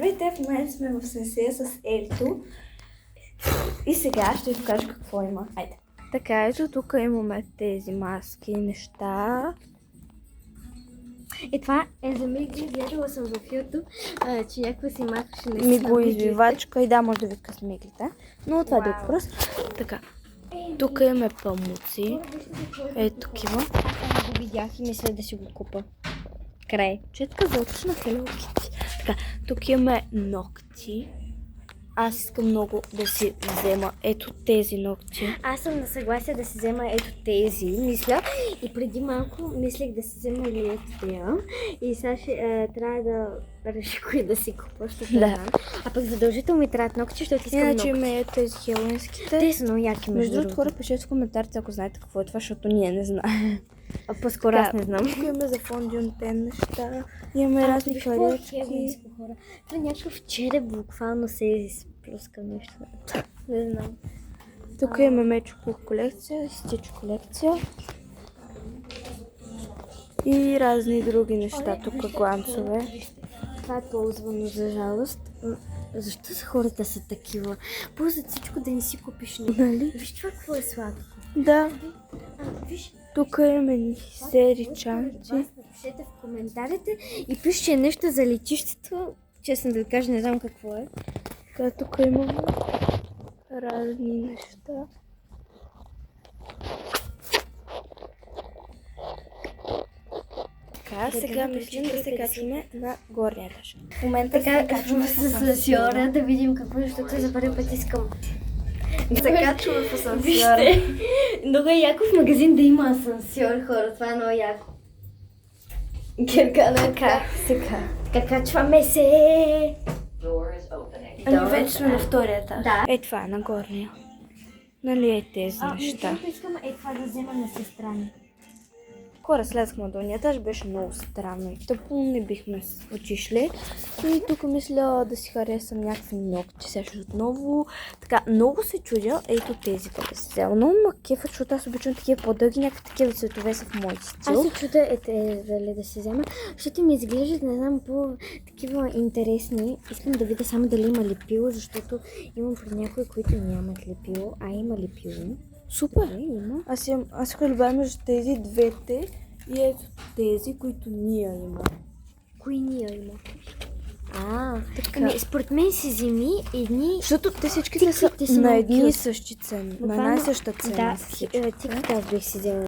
Здравейте, в момента сме в сесия с Елито. И сега ще ви покажа какво има. Хайде. Така, ето тук имаме тези маски, неща. И това е за мигли, гледала съм в YouTube, че някаква си махаше на Миглоизвивачка и да, може да вика с миглите. Но това е друг въпрос. Така, тук имаме памуци. Ето такива. Аз го видях и мисля да си го купа. Край. Четка за на Hello Kitty. Така, тук имаме ногти. Аз искам много да си взема ето тези ногти. Аз съм на съгласие да си взема ето тези, мисля. И преди малко мислех да си взема или ето тия. И сега трябва да реша кои да си купа, защото не знам. А пък задължително ми трябват ногти, защото искам Иначе ногти. има ето тези хелуинските. Те са много яки. Между другото, хора, пишете в коментарите, ако знаете какво е това, защото ние не знаем. А по-скоро аз не знам. Тук имаме за фондюнтен неща. Имаме разни клавиатки. Това някакъв череп буквално се изплюска нещо. Не знам. Тук имаме Мечо колекция и Стич колекция. И разни други неща. Тук гланцове. Това е ползвано за жалост. Защо са хората са такива? Ползват всичко да не си купиш нещо. Нали? Виж това какво е сладко. Да. Виж. Тук имаме сери чанти. Напишете в коментарите и пишете нещо за летището. Честно да ви кажа, не знам какво е. Тук имаме разни неща. Така, сега мислим да се качваме на горния етаж. В момента Така, качваме с асансьора да видим какво е, защото за първи път искам. се качваме в асансьора. Вижте, много е яко в магазин да има асансьор, хора. Това е много яко. Така, сега. Така, качваме се. Ами вече сме на втория етаж. Да. Е, това е на горния. Нали е тези неща. Искам това да взема на сестра ми. Хора, слезахме на долния етаж, беше много странно и тъпо, не бихме отишли. И тук мисля да си харесам някакви ногти, сега отново. Така, много се чудя, ето тези да се взема. Много ма кефа, защото аз обичам такива по-дълги, някакви такива цветове са в мой стил. Аз се чудя дали да си взема, защото ми изглеждат, не знам, по-такива интересни. Искам да видя само дали има лепило, защото имам пред някои, които нямат лепило, а има лепило. Супер! Има. Аз се колебая между тези двете и ето тези, които ние има. Кои ние има? Така. Ами, според мен си вземи едни... Защото те всичките са са на много едни и cute. същи цени, на Буквално, най-съща цена. Да, тиките аз бих си взела.